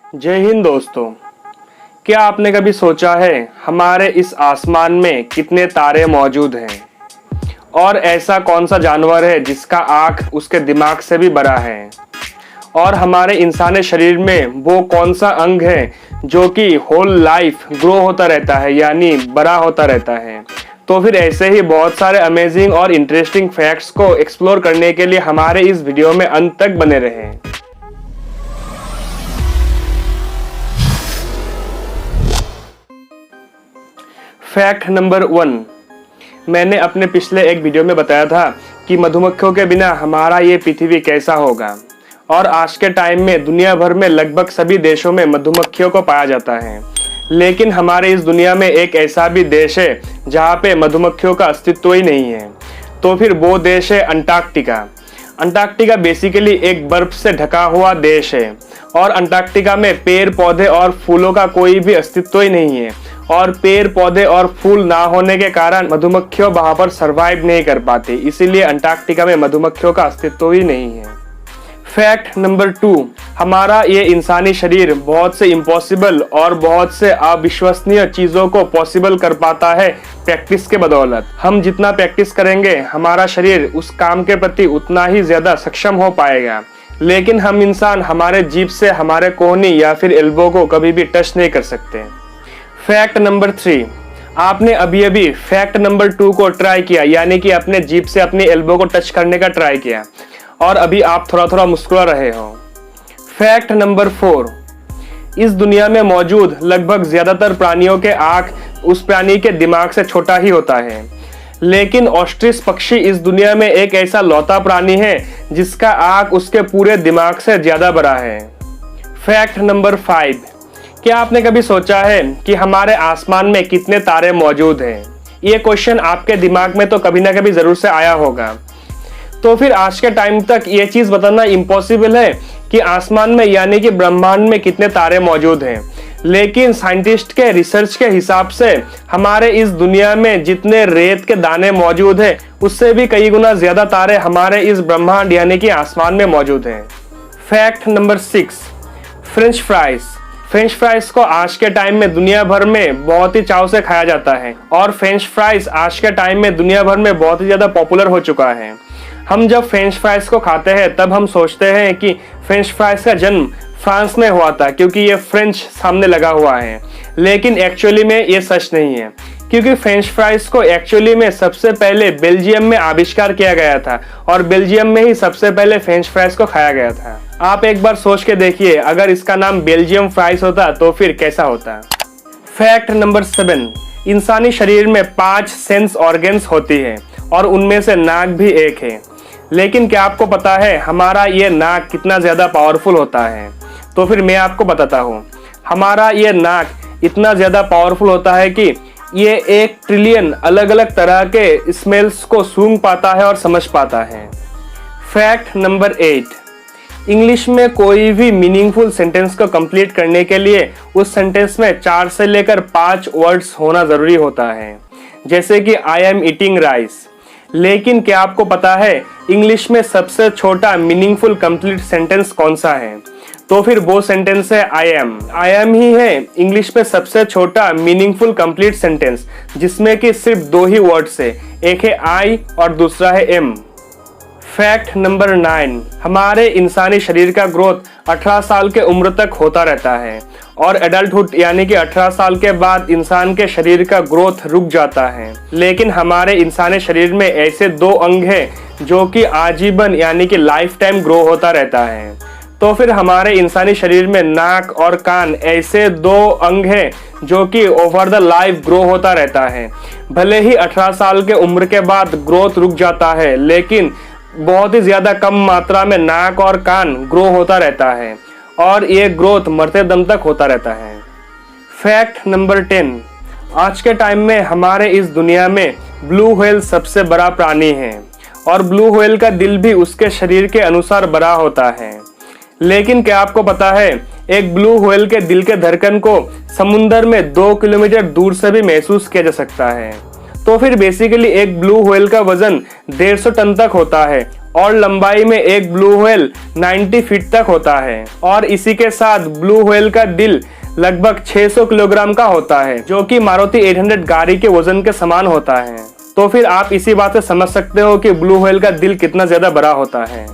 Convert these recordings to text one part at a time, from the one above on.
जय हिंद दोस्तों। क्या आपने कभी सोचा है हमारे इस आसमान में कितने तारे मौजूद हैं और ऐसा कौन सा जानवर है जिसका आँख उसके दिमाग से भी बड़ा है, और हमारे इंसानी शरीर में वो कौन सा अंग है जो कि होल लाइफ ग्रो होता रहता है, यानी बड़ा होता रहता है। तो फिर ऐसे ही बहुत सारे अमेजिंग और इंटरेस्टिंग फैक्ट्स को एक्सप्लोर करने के लिए हमारे इस वीडियो में अंत तक बने रहें। Fact number 1। मैंने अपने पिछले एक वीडियो में बताया था कि मधुमक्खियों के बिना हमारा ये पृथ्वी कैसा होगा, और आज के टाइम में दुनिया भर में लगभग सभी देशों में मधुमक्खियों को पाया जाता है। लेकिन हमारे इस दुनिया में एक ऐसा भी देश है जहाँ पे मधुमक्खियों का अस्तित्व ही नहीं है। तो फिर वो देश है अंटार्कटिका। अंटार्कटिका बेसिकली एक बर्फ से ढका हुआ देश है, और अंटार्कटिका में पेड़ पौधे और फूलों का कोई भी अस्तित्व ही नहीं है, और पेड़ पौधे और फूल ना होने के कारण मधुमक्खियों वहां पर सरवाइव नहीं कर पाती, इसीलिए अंटार्कटिका में मधुमक्खियों का अस्तित्व ही नहीं है। Fact number 2। हमारा ये इंसानी शरीर बहुत से इम्पॉसिबल और बहुत से अविश्वसनीय चीजों को पॉसिबल कर पाता है प्रैक्टिस के बदौलत। हम जितना प्रैक्टिस करेंगे हमारा शरीर उस काम के प्रति उतना ही ज्यादा सक्षम हो पाएगा। लेकिन हम इंसान हमारे जीभ से हमारे कोहनी या फिर एल्बो को कभी भी टच नहीं कर सकते। Fact number 3। आपने अभी फैक्ट नंबर 2 को ट्राई किया, यानी कि अपने जीभ से अपनी एल्बो को टच करने का ट्राई किया, और अभी आप थोड़ा थोड़ा मुस्कुरा रहे हो। Fact number 4। इस दुनिया में मौजूद लगभग ज्यादातर प्राणियों के आँख उस प्राणी के दिमाग से छोटा ही होता है, लेकिन ऑस्ट्रिच पक्षी इस दुनिया में एक ऐसा लौता प्राणी है जिसका आँख उसके पूरे दिमाग से ज्यादा बड़ा है। Fact number 5। क्या आपने कभी सोचा है कि हमारे आसमान में कितने तारे मौजूद हैं? ये क्वेश्चन आपके दिमाग में तो कभी ना कभी जरूर से आया होगा। तो फिर आज के टाइम तक ये चीज बताना इम्पॉसिबल है कि आसमान में यानी कि ब्रह्मांड में कितने तारे मौजूद हैं। लेकिन साइंटिस्ट के रिसर्च के हिसाब से हमारे इस दुनिया में जितने रेत के दाने मौजूद हैं उससे भी कई गुना ज्यादा तारे हमारे इस ब्रह्मांड यानी कि आसमान में मौजूद हैं। Fact number 6। French fries. French fries को आज के टाइम में दुनिया भर में बहुत ही चाव से खाया जाता है, और फ्रेंच फ्राइज आज के टाइम में दुनिया भर में बहुत ही ज्यादा पॉपुलर हो चुका है। हम जब फ्रेंच फ्राइज को खाते हैं तब हम सोचते हैं कि फ्रेंच फ्राइज का जन्म फ्रांस में हुआ था क्योंकि ये फ्रेंच सामने लगा हुआ है, लेकिन एक्चुअली में ये सच नहीं है, क्योंकि फ्रेंच फ्राइज को एक्चुअली में सबसे पहले बेल्जियम में आविष्कार किया गया था, और बेल्जियम में ही सबसे पहले फ्रेंच फ्राइज को खाया गया था। आप एक बार सोच के देखिए, अगर इसका नाम बेल्जियम फ्राइज होता तो फिर कैसा होता। Fact number 7। इंसानी शरीर में 5 सेंस ऑर्गन्स होती है, और उनमें से नाक भी एक है। लेकिन क्या आपको पता है हमारा ये नाक कितना ज्यादा पावरफुल होता है? तो फिर मैं आपको बताता हूँ। हमारा ये नाक इतना ज्यादा पावरफुल होता है कि ये 1 ट्रिलियन अलग अलग तरह के स्मेल्स को सूंघ पाता है और समझ पाता है। Fact number 8। इंग्लिश में कोई भी मीनिंगफुल सेंटेंस को कंप्लीट करने के लिए उस सेंटेंस में 4 से लेकर 5 वर्ड्स होना जरूरी होता है, जैसे कि आई एम ईटिंग राइस। लेकिन क्या आपको पता है इंग्लिश में सबसे छोटा मीनिंगफुल कंप्लीट सेंटेंस कौन सा है? तो फिर वो सेंटेंस है आई एम। आई एम ही है इंग्लिश में सबसे छोटा मीनिंगफुल कंप्लीट सेंटेंस, जिसमें कि सिर्फ 2 ही वर्ड्स है, एक है आई और दूसरा है एम। Fact number 9। हमारे इंसानी शरीर का ग्रोथ 18 साल के उम्र तक होता रहता है, और एडल्टहुड यानी कि 18 साल के बाद इंसान के शरीर का ग्रोथ रुक जाता है। लेकिन हमारे इंसानी शरीर में ऐसे 2 अंग हैं जो कि आजीवन यानी कि लाइफ टाइम ग्रो होता रहता है। तो फिर हमारे इंसानी शरीर में नाक और कान ऐसे 2 अंग हैं जो कि ओवर द लाइफ ग्रो होता रहता है। भले ही 18 साल के उम्र के बाद ग्रोथ रुक जाता है, लेकिन बहुत ही ज्यादा कम मात्रा में नाक और कान ग्रो होता रहता है, और ये ग्रोथ मरते दम तक होता रहता है। Fact number 10। आज के टाइम में हमारे इस दुनिया में ब्लू व्हेल सबसे बड़ा प्राणी है, और ब्लू व्हेल का दिल भी उसके शरीर के अनुसार बड़ा होता है। लेकिन क्या आपको पता है एक ब्लू व्हेल के दिल के धड़कन को समुंदर में 2 किलोमीटर दूर से भी महसूस किया जा सकता है। तो फिर बेसिकली एक ब्लू व्हेल का वजन 150 टन तक होता है, और लंबाई में एक ब्लू व्हेल 90 फीट तक होता है और इसी के साथ ब्लू व्हेल का दिल लगभग 600 किलोग्राम का होता है, जो कि मारुति 800 गाड़ी के वजन के समान होता है। तो फिर आप इसी बात से समझ सकते हो कि ब्लू व्हेल का दिल कितना ज्यादा बड़ा होता है।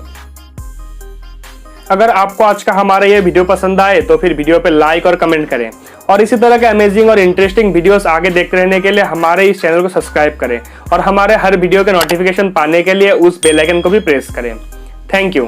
अगर आपको आज का हमारा ये वीडियो पसंद आए तो फिर वीडियो पे लाइक और कमेंट करें और इसी तरह के अमेजिंग और इंटरेस्टिंग वीडियोस आगे देखते रहने के लिए हमारे इस चैनल को सब्सक्राइब करें और हमारे हर वीडियो के नोटिफिकेशन पाने के लिए उस बेल आइकन को भी प्रेस करें। Thank you.